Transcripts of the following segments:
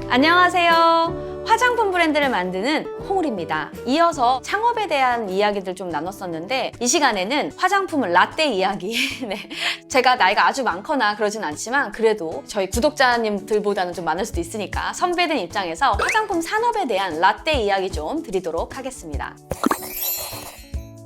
안녕하세요. 화장품 브랜드를 만드는 홍울입니다. 이어서 창업에 대한 이야기들 좀 나눴었는데 이 시간에는 화장품은 라떼 이야기. 네. 제가 나이가 아주 많거나 그러진 않지만 그래도 저희 구독자님들보다는 좀 많을 수도 있으니까 선배들 입장에서 화장품 산업에 대한 라떼 이야기 좀 드리도록 하겠습니다.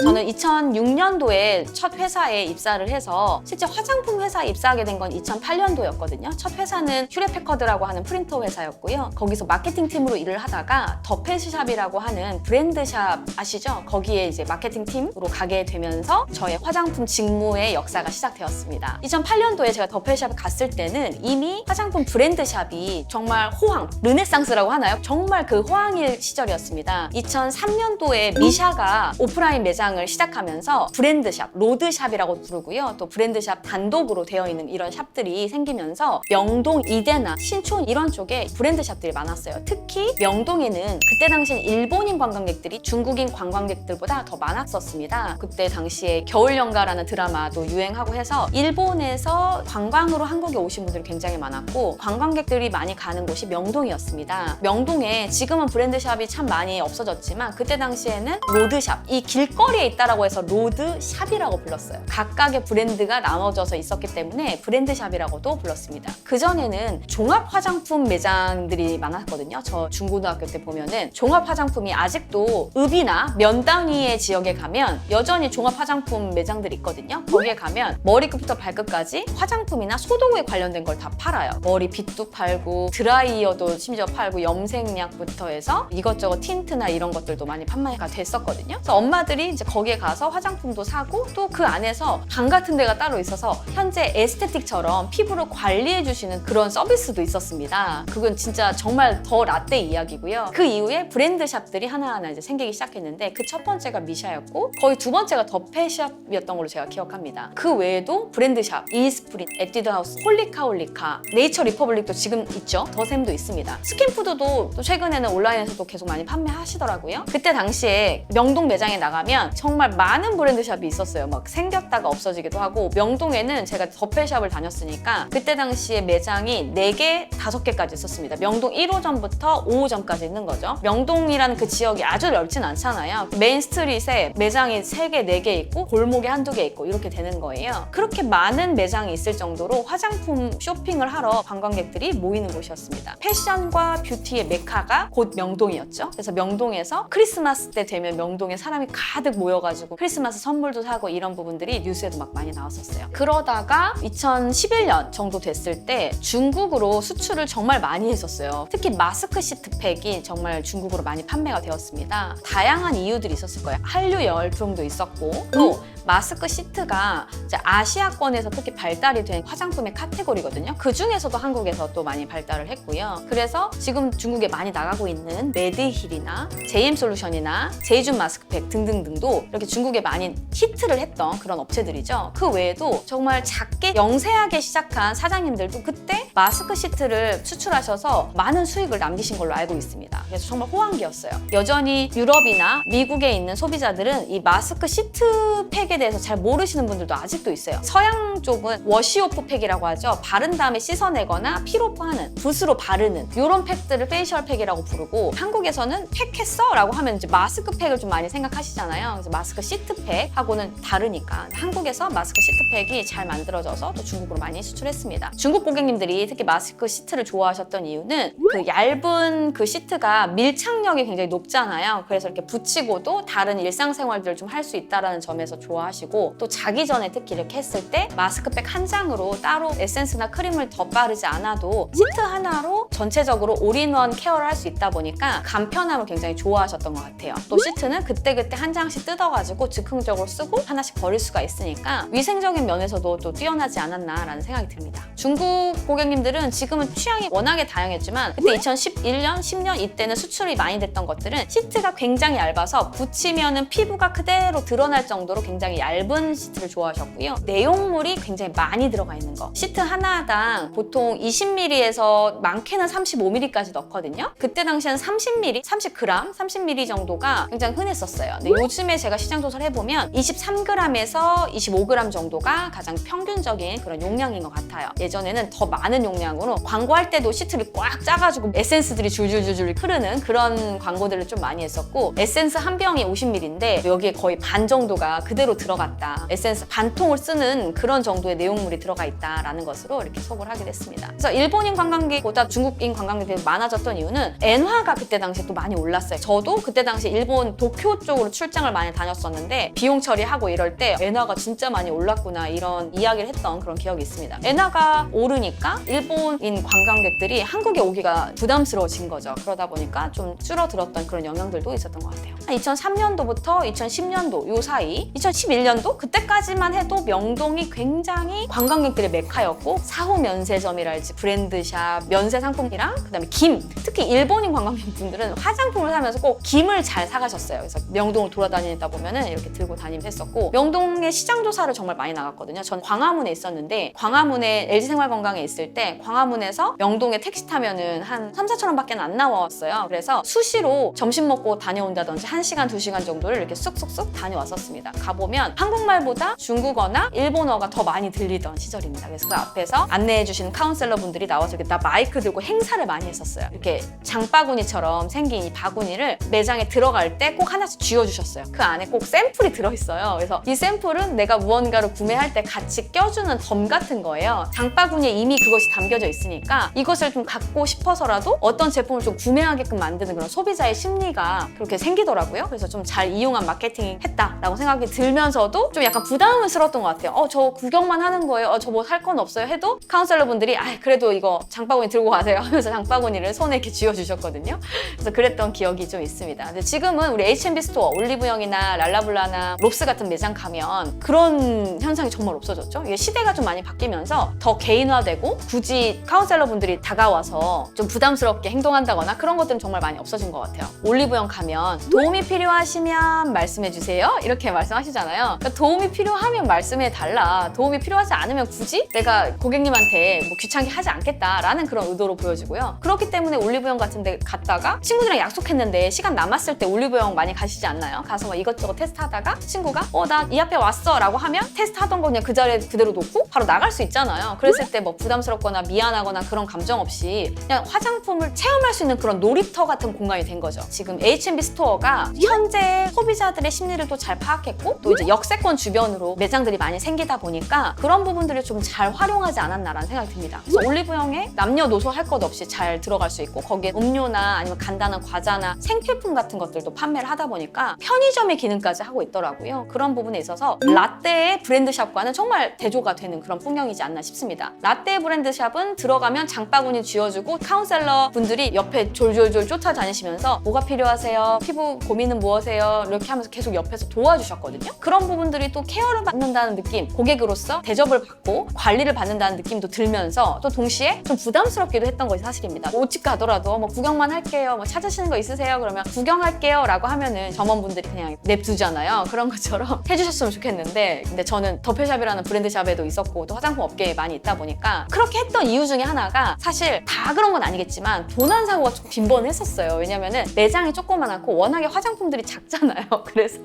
저는 2006년도에 첫 회사에 입사를 해서 실제 화장품 회사에 입사하게 된 건 2008년도였거든요. 첫 회사는 휴레패커드라고 하는 프린터 회사였고요. 거기서 마케팅 팀으로 일을 하다가 더 패시샵이라고 하는 브랜드샵 아시죠? 거기에 이제 마케팅 팀으로 가게 되면서 저의 화장품 직무의 역사가 시작되었습니다. 2008년도에 제가 더 패시샵에 갔을 때는 이미 화장품 브랜드샵이 정말 호황, 르네상스라고 하나요? 정말 그 호황일 시절이었습니다. 2003년도에 미샤가 오프라인 매장을 시작하면서 브랜드샵, 로드샵이라고 부르고요. 또 브랜드샵 단독으로 되어 있는 이런 샵들이 생기면서 명동, 이대나, 신촌 이런 쪽에 브랜드샵들이 많았어요. 특히 명동에는 그때 당시엔 일본인 관광객들이 중국인 관광객들보다 더 많았었습니다. 그때 당시에 겨울연가라는 드라마도 유행하고 해서 일본에서 관광으로 한국에 오신 분들이 굉장히 많았고 관광객들이 많이 가는 곳이 명동이었습니다. 명동에 지금은 브랜드샵이 참 많이 없어졌지만 그때 당시에는 로드샵, 이 길거리에 있다라고 해서 로드샵이라고 불렀어요. 각각의 브랜드가 나눠져서 있었기 때문에 브랜드샵이라고도 불렀습니다. 그전에는 종합 화장품 매장들이 많았거든요. 저 중고등학교 때 보면은 종합 화장품이 아직도 읍이나 면 단위의 지역에 가면 여전히 종합 화장품 매장들이 있거든요. 거기에 가면 머리끝부터 발끝까지 화장품이나 소독에 관련된 걸 다 팔아요. 머리 빗도 팔고 드라이어도 심지어 팔고 염색약부터 해서 이것저것 틴트나 이런 것들도 많이 판매가 됐었거든요. 그래서 엄마들이 이제 거기에 가서 화장품도 사고 또 그 안에서 방 같은 데가 따로 있어서 현재 에스테틱처럼 피부를 관리해 주시는 그런 서비스도 있었습니다. 그건 진짜 정말 더 라떼 이야기고요. 그 이후에 브랜드샵들이 하나하나 이제 생기기 시작했는데 그 첫 번째가 미샤였고 거의 두 번째가 더 패샵이었던 걸로 제가 기억합니다. 그 외에도 브랜드샵, 이스프린, 에뛰드하우스, 홀리카, 네이처 리퍼블릭도 지금 있죠. 더샘도 있습니다. 스킨푸드도 또 최근에는 온라인에서도 계속 많이 판매하시더라고요. 그때 당시에 명동 매장에 나가면 정말 많은 브랜드샵이 있었어요. 막 생겼다가 없어지기도 하고 명동에는 제가 더패샵을 다녔으니까 그때 당시에 매장이 4개, 5개까지 있었습니다. 명동 1호점부터 5호점까지 있는 거죠. 명동이라는 그 지역이 아주 넓진 않잖아요. 메인 스트릿에 매장이 3개, 4개 있고 골목에 한두 개 있고 이렇게 되는 거예요. 그렇게 많은 매장이 있을 정도로 화장품 쇼핑을 하러 관광객들이 모이는 곳이었습니다. 패션과 뷰티의 메카가 곧 명동이었죠. 그래서 명동에서 크리스마스 때 되면 명동에 사람이 가득 모여가지고 크리스마스 선물도 사고 이런 부분들이 뉴스에도 막 많이 나왔었어요. 그러다가 2011년 정도 됐을 때 중국으로 수출을 정말 많이 했었어요. 특히 마스크 시트팩이 정말 중국으로 많이 판매가 되었습니다. 다양한 이유들이 있었을 거예요. 한류 열풍도 있었고 또 마스크 시트가 이제 아시아권에서 특히 발달이 된 화장품의 카테고리거든요. 그 중에서도 한국에서 또 많이 발달을 했고요. 그래서 지금 중국에 많이 나가고 있는 메드힐이나 JM솔루션이나 제이준 마스크팩 등등등도 이렇게 중국에 많이 히트를 했던 그런 업체들이죠. 그 외에도 정말 작게 영세하게 시작한 사장님들도 그때 마스크 시트를 수출하셔서 많은 수익을 남기신 걸로 알고 있습니다. 그래서 정말 호황기였어요. 여전히 유럽이나 미국에 있는 소비자들은 이 마스크 시트팩에 대해서 잘 모르시는 분들도 아직도 있어요. 서양 쪽은 워시오프 팩이라고 하죠. 바른 다음에 씻어내거나 필오프하는, 붓으로 바르는 이런 팩들을 페이셜 팩이라고 부르고 한국에서는 팩했어? 라고 하면 이제 마스크팩을 좀 많이 생각하시잖아요. 그래서 마스크 시트팩하고는 다르니까 한국에서 마스크 시트팩이 잘 만들어져서 또 중국으로 많이 수출했습니다. 중국 고객님들이 특히 마스크 시트를 좋아하셨던 이유는 그 얇은 그 시트가 밀착력이 굉장히 높잖아요. 그래서 이렇게 붙이고도 다른 일상생활들을 좀 할 수 있다는 점에서 좋아하시고 또 자기 전에 특히 이렇게 했을 때 마스크팩 한 장으로 따로 에센스나 크림을 더 바르지 않아도 시트 하나로 전체적으로 올인원 케어를 할 수 있다 보니까 간편함을 굉장히 좋아하셨던 것 같아요. 또 시트는 그때그때 한 장씩 뜯어가지고 즉흥적으로 쓰고 하나씩 버릴 수가 있으니까 위생적인 면에서도 또 뛰어나지 않았나라는 생각이 듭니다. 중국 고객님들은 지금은 취향이 워낙에 다양했지만 그때 2011년, 10년 이때는 수출이 많이 됐던 것들은 시트가 굉장히 얇아서 붙이면은 피부가 그대로 드러날 정도로 굉장히 얇은 시트를 좋아하셨고요. 내용물이 굉장히 많이 들어가 있는 거. 시트 하나당 보통 20ml에서 많게 많게는 35ml까지 넣거든요. 그때 당시에는 30ml, 30g, 30ml 정도가 굉장히 흔했었어요. 근데 요즘에 제가 시장 조사를 해보면 23g에서 25g 정도가 가장 평균적인 그런 용량인 것 같아요. 예전에는 더 많은 용량으로 광고할 때도 시트를 꽉 짜가지고 에센스들이 줄줄줄줄 흐르는 그런 광고들을 좀 많이 했었고, 에센스 한 병이 50ml인데 여기에 거의 반 정도가 그대로 들어갔다. 에센스 반 통을 쓰는 그런 정도의 내용물이 들어가 있다라는 것으로 이렇게 소개를 하게 됐습니다. 그래서 일본인 관광객보다 중국인 관광객들이 많아졌던 이유는 엔화가 그때 당시에 또 많이 올랐어요. 저도 그때 당시 일본 도쿄 쪽으로 출장을 많이 다녔었는데 비용 처리하고 이럴 때 엔화가 진짜 많이 올랐구나 이런 이야기를 했던 그런 기억이 있습니다. 엔화가 오르니까 일본인 관광객들이 한국에 오기가 부담스러워진 거죠. 그러다 보니까 좀 줄어들었던 그런 영향들도 있었던 것 같아요. 2003년도부터 2010년도 요 사이, 2011년도 그때까지만 해도 명동이 굉장히 관광객들의 메카였고, 사후 면세점이랄지 브랜드샵, 면세 상품이랑 그다음에 김, 특히 일본인 관광객분들은 화장품을 사면서 꼭 김을 잘 사가셨어요. 그래서 명동을 돌아다니다 보면은 이렇게 들고 다니면서 했었고, 명동의 시장 조사를 정말 많이 나갔거든요. 전 광화문에 있었는데, 광화문에 LG생활건강에 있을 때 광화문에서 명동에 택시 타면은 한 3-4천 원밖에 안 나왔어요. 그래서 수시로 점심 먹고 다녀온다든지 1시간, 2시간 정도를 이렇게 쑥쑥쑥 다녀왔었습니다. 가보면 한국말보다 중국어나 일본어가 더 많이 들리던 시절입니다. 그래서 그 앞에서 안내해주시는 카운셀러 분들이 나와서 이렇게 나 마이크 들고 행사를 많이 했었어요. 이렇게 장바구니처럼 생긴 이 바구니를 매장에 들어갈 때 꼭 하나씩 쥐어주셨어요. 그 안에 꼭 샘플이 들어있어요. 그래서 이 샘플은 내가 무언가를 구매할 때 같이 껴주는 덤 같은 거예요. 장바구니에 이미 그것이 담겨져 있으니까 이것을 좀 갖고 싶어서라도 어떤 제품을 좀 구매하게끔 만드는 그런 소비자의 심리가 그렇게 생기더라고요. 그래서 좀 잘 이용한 마케팅 했다라고 생각이 들면서도 좀 약간 부담스러웠던 것 같아요. 저 구경만 하는 거예요. 저 뭐 살 건 없어요 해도 카운셀러 분들이 그래도 이거 장바구니 들고 가세요 하면서 장바구니를 손에 이렇게 쥐어주셨거든요. 그래서 그랬던 기억이 좀 있습니다. 근데 지금은 우리 H&B 스토어, 올리브영이나 랄라블라나 롭스 같은 매장 가면 그런 현상이 정말 없어졌죠. 이게 시대가 좀 많이 바뀌면서 더 개인화되고 굳이 카운셀러 분들이 다가와서 좀 부담스럽게 행동한다거나 그런 것들은 정말 많이 없어진 것 같아요. 올리브영 가면 도움이 필요하시면 말씀해주세요 이렇게 말씀하시잖아요. 그러니까 도움이 필요하면 말씀해달라. 도움이 필요하지 않으면 굳이 내가 고객님한테 뭐 귀찮게 하지 않겠다라는 그런 의도로 보여지고요. 그렇기 때문에 올리브영 같은 데 갔다가 친구들이랑 약속했는데 시간 남았을 때 올리브영 많이 가시지 않나요? 가서 막 이것저것 테스트하다가 친구가 나 이 앞에 왔어 라고 하면 테스트하던 거 그냥 그 자리에 그대로 놓고 바로 나갈 수 있잖아요. 그랬을 때 뭐 부담스럽거나 미안하거나 그런 감정 없이 그냥 화장품을 체험할 수 있는 그런 놀이터 같은 공간이 된 거죠. 지금 H&B 스토어가 현재 소비자들의 심리를 또 잘 파악했고 또 이제 역세권 주변으로 매장들이 많이 생기다 보니까 그런 부분들을 좀 잘 활용하지 않았나라는 생각이 듭니다. 그래서 올리브영에 남녀노소 할 것 없이 잘 들어갈 수 있고 거기에 음료나 아니면 간단한 과자나 생필품 같은 것들도 판매를 하다 보니까 편의점의 기능까지 하고 있더라고요. 그런 부분에 있어서 라떼의 브랜드샵과는 정말 대조가 되는 그런 풍경이지 않나 싶습니다. 라떼 브랜드샵은 들어가면 장바구니 쥐어주고 카운셀러 분들이 옆에 졸졸졸 쫓아다니시면서 뭐가 필요하세요? 피부 고민은 무엇이에요? 이렇게 하면서 계속 옆에서 도와주셨거든요. 그런 부분들이 또 케어를 받는다는 느낌, 고객으로서 대접을 받고 관리를 받는다는 느낌도 들면서 또 동시에 좀 부담스럽기도 했던 것이 사실입니다. 옷집 가더라도 뭐 구경만 할게요. 뭐 찾으시는 거 있으세요? 그러면 구경할게요 라고 하면은 점원분들이 그냥 냅두잖아요. 그런 것처럼 해주셨으면 좋겠는데 근데 저는 더페샵이라는 브랜드샵에도 있었고 또 화장품 업계에 많이 있다 보니까 그렇게 했던 이유 중에 하나가 사실 다 그런 건 아니겠지만 도난 사고가 좀 빈번했었어요. 왜냐면은 매장이 조그만하고 워낙에 화장품들이 작잖아요. 그래서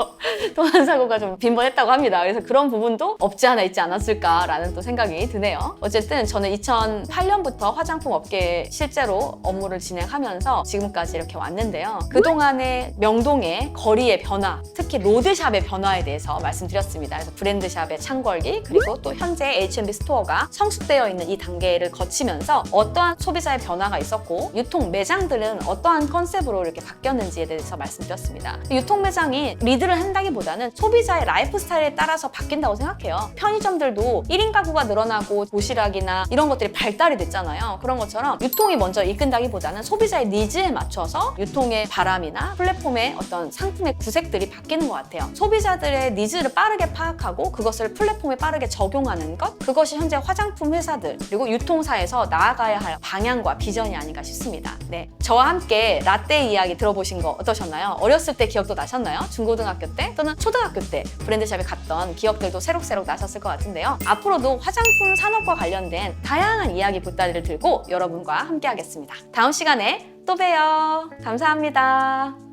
도난 사고가 좀 빈번했다고 합니다. 그래서 그런 부분도 없지 않아 있지 않았을까라는 또 생각이 드네요. 어쨌든 저는 2008년부터 화장품 업계에 실제로 업무를 진행하면서 지금까지 이렇게 왔는데요. 그동안의 명동의 거리의 변화, 특히 로드샵의 변화에 대해서 말씀드렸습니다. 그래서 브랜드샵의 창궐기 그리고 또 현재 H&B 스토어가 성숙되어 있는 이 단계를 거치면서 어떠한 소비자의 변화가 있었고 유통 매장들은 어떠한 컨셉으로 이렇게 바뀌었는지에 대해서 말씀드렸습니다. 유통 매장이 리드를 한다기보다는 소비자의 라이프 스타일에 따라서 바뀐다고 생각해요. 편의점들도 1인 가구가 늘어나고 도시락이나 이런 것들이 발달이 됐잖아요. 그런 것처럼 유통이 먼저 이끈다기보다는 소비자의 니즈에 맞춰서 유통의 바람이나 플랫폼의 어떤 상품의 구색들이 바뀌는 것 같아요. 소비자들의 니즈를 빠르게 파악하고 그것을 플랫폼에 빠르게 적용하는 것, 그것이 현재 화장품 회사들 그리고 유통사에서 나아가야 할 방향과 비전이 아닌가 싶습니다. 네, 저와 함께 라떼 이야기 들어보신 거 어떠셨나요? 어렸을 때 기억도 나셨나요? 중고등학교 때 또는 초등학교 때 브랜드샵에 갔던 기억들도 새록새록 나셨을 것 같은데요. 앞으로도 화장품 산업과 관련된 다양한 이야기 보따리를 들고 여러분 여러분과 함께 하겠습니다. 다음 시간에 또 봬요. 감사합니다.